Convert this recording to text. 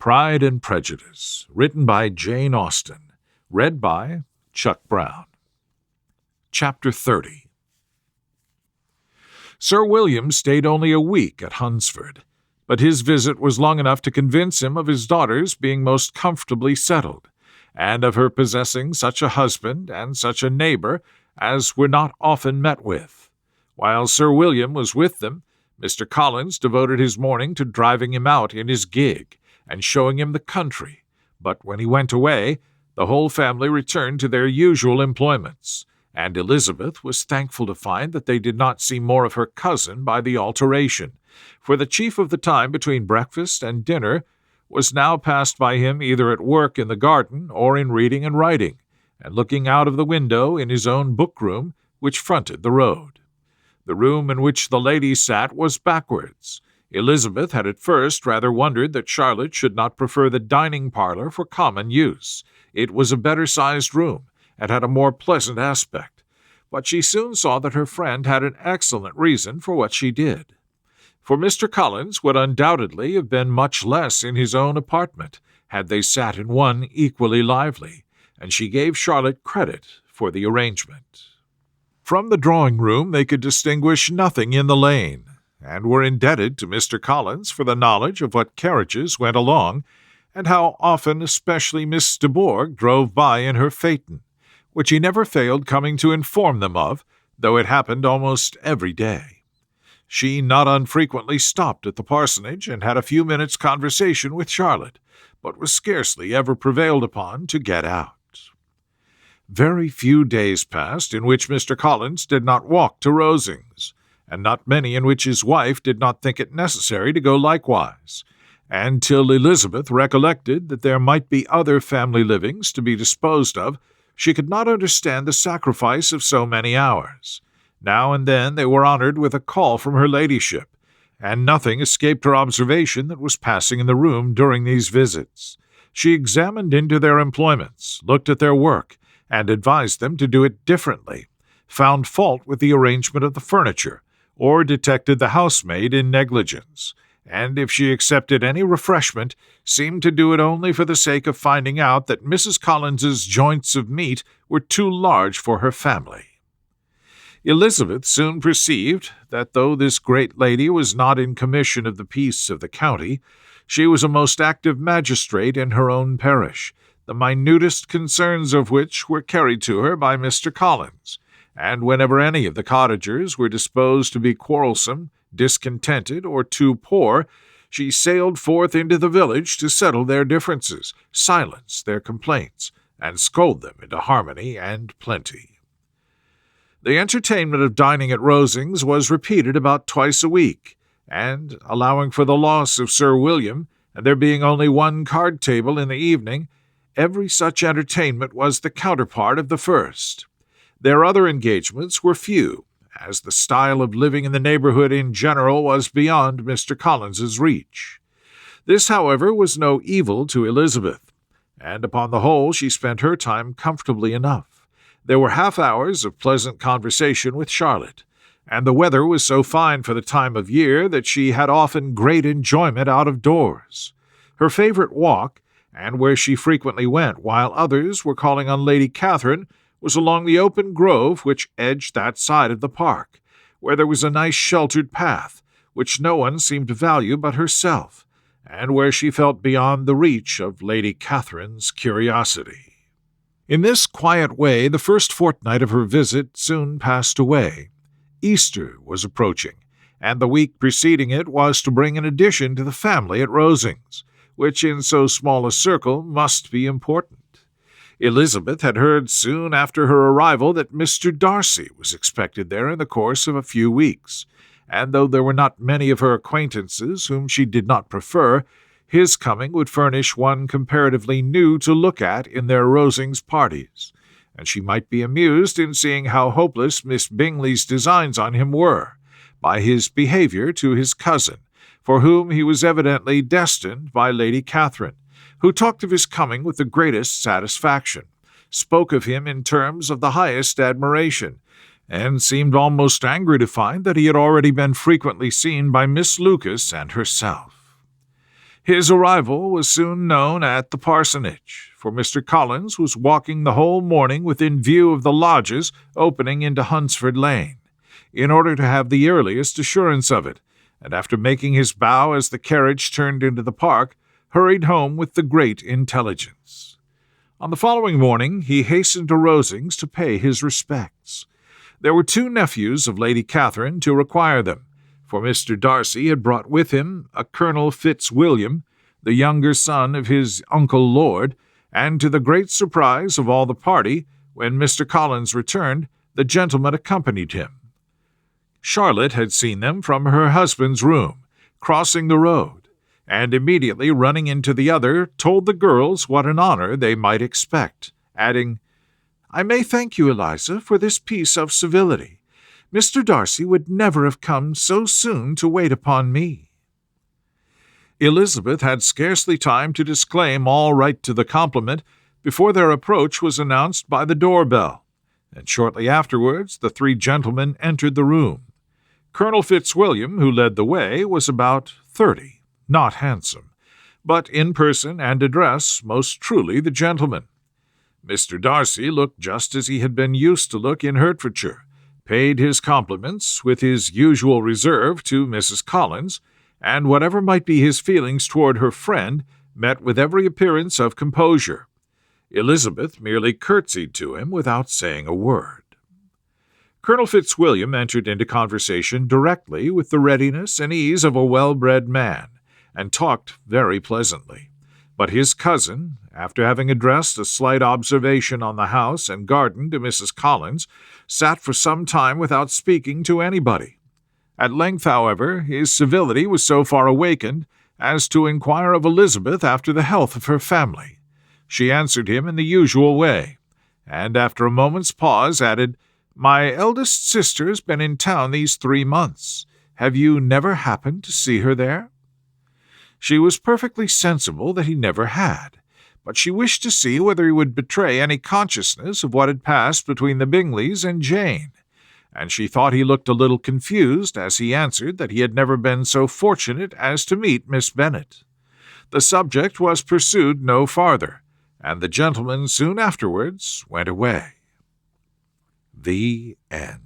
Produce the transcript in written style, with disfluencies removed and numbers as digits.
Pride and Prejudice, written by Jane Austen, read by Chuck Brown. Chapter 30. Sir William stayed only a week at Hunsford, but his visit was long enough to convince him of his daughter's being most comfortably settled, and of her possessing such a husband and such a neighbor as were not often met with. While Sir William was with them, Mr. Collins devoted his morning to driving him out in his gig, and showing him the country, but when he went away, the whole family returned to their usual employments, and Elizabeth was thankful to find that they did not see more of her cousin by the alteration, for the chief of the time between breakfast and dinner was now passed by him either at work in the garden or in reading and writing, and looking out of the window in his own book-room, which fronted the road. The room in which the ladies sat was backwards. Elizabeth had at first rather wondered that Charlotte should not prefer the dining parlor for common use. It was a better-sized room, and had a more pleasant aspect, but she soon saw that her friend had an excellent reason for what she did. For Mr. Collins would undoubtedly have been much less in his own apartment, had they sat in one equally lively, and she gave Charlotte credit for the arrangement. From the drawing-room they could distinguish nothing in the lane, and were indebted to Mr. Collins for the knowledge of what carriages went along, and how often especially Miss de Bourgh drove by in her phaeton, which he never failed coming to inform them of, though it happened almost every day. She not unfrequently stopped at the parsonage and had a few minutes' conversation with Charlotte, but was scarcely ever prevailed upon to get out. Very few days passed in which Mr. Collins did not walk to Rosings, and not many in which his wife did not think it necessary to go likewise, and till Elizabeth recollected that there might be other family livings to be disposed of, she could not understand the sacrifice of so many hours. Now and then they were honored with a call from her ladyship, and nothing escaped her observation that was passing in the room during these visits. She examined into their employments, looked at their work, and advised them to do it differently, found fault with the arrangement of the furniture, or detected the housemaid in negligence, and if she accepted any refreshment, seemed to do it only for the sake of finding out that Mrs. Collins's joints of meat were too large for her family. Elizabeth soon perceived that though this great lady was not in commission of the peace of the county, she was a most active magistrate in her own parish, the minutest concerns of which were carried to her by Mr. Collins, and whenever any of the cottagers were disposed to be quarrelsome, discontented, or too poor, she sailed forth into the village to settle their differences, silence their complaints, and scold them into harmony and plenty. The entertainment of dining at Rosings was repeated about twice a week, and, allowing for the loss of Sir William, and there being only one card table in the evening, every such entertainment was the counterpart of the first. Their other engagements were few, as the style of living in the neighborhood in general was beyond Mr. Collins's reach. This, however, was no evil to Elizabeth, and upon the whole she spent her time comfortably enough. There were half-hours of pleasant conversation with Charlotte, and the weather was so fine for the time of year that she had often great enjoyment out of doors. Her favorite walk, and where she frequently went while others were calling on Lady Catherine, was along the open grove which edged that side of the park, where there was a nice sheltered path, which no one seemed to value but herself, and where she felt beyond the reach of Lady Catherine's curiosity. In this quiet way the first fortnight of her visit soon passed away. Easter was approaching, and the week preceding it was to bring an addition to the family at Rosings, which in so small a circle must be important. Elizabeth had heard soon after her arrival that Mr. Darcy was expected there in the course of a few weeks, and though there were not many of her acquaintances whom she did not prefer, his coming would furnish one comparatively new to look at in their Rosings parties, and she might be amused in seeing how hopeless Miss Bingley's designs on him were, by his behavior to his cousin, for whom he was evidently destined by Lady Catherine, who talked of his coming with the greatest satisfaction, spoke of him in terms of the highest admiration, and seemed almost angry to find that he had already been frequently seen by Miss Lucas and herself. His arrival was soon known at the parsonage, for Mr. Collins was walking the whole morning within view of the lodges opening into Hunsford Lane, in order to have the earliest assurance of it, and after making his bow as the carriage turned into the park, hurried home with the great intelligence. On the following morning he hastened to Rosings to pay his respects. There were 2 nephews of Lady Catherine to require them, for Mr. Darcy had brought with him a Colonel Fitzwilliam, the younger son of his uncle Lord, and to the great surprise of all the party, when Mr. Collins returned, the gentleman accompanied him. Charlotte had seen them from her husband's room, crossing the road, and immediately running into the other, told the girls what an honor they might expect, adding, "I may thank you, Eliza, for this piece of civility. Mr. Darcy would never have come so soon to wait upon me." Elizabeth had scarcely time to disclaim all right to the compliment before their approach was announced by the door-bell, and shortly afterwards the 3 gentlemen entered the room. Colonel Fitzwilliam, who led the way, was about 30, not handsome, but in person and address most truly the gentleman. Mr. Darcy looked just as he had been used to look in Hertfordshire, paid his compliments with his usual reserve to Mrs. Collins, and whatever might be his feelings toward her friend, met with every appearance of composure. Elizabeth merely curtsied to him without saying a word. Colonel Fitzwilliam entered into conversation directly with the readiness and ease of a well-bred man, and talked very pleasantly. But his cousin, after having addressed a slight observation on the house and garden to Mrs. Collins, sat for some time without speaking to anybody. At length, however, his civility was so far awakened as to inquire of Elizabeth after the health of her family. She answered him in the usual way, and after a moment's pause added, "My eldest sister has been in town these 3 months. Have you never happened to see her there?" She was perfectly sensible that he never had, but she wished to see whether he would betray any consciousness of what had passed between the Bingleys and Jane, and she thought he looked a little confused as he answered that he had never been so fortunate as to meet Miss Bennet. The subject was pursued no farther, and the gentlemen soon afterwards went away. The end.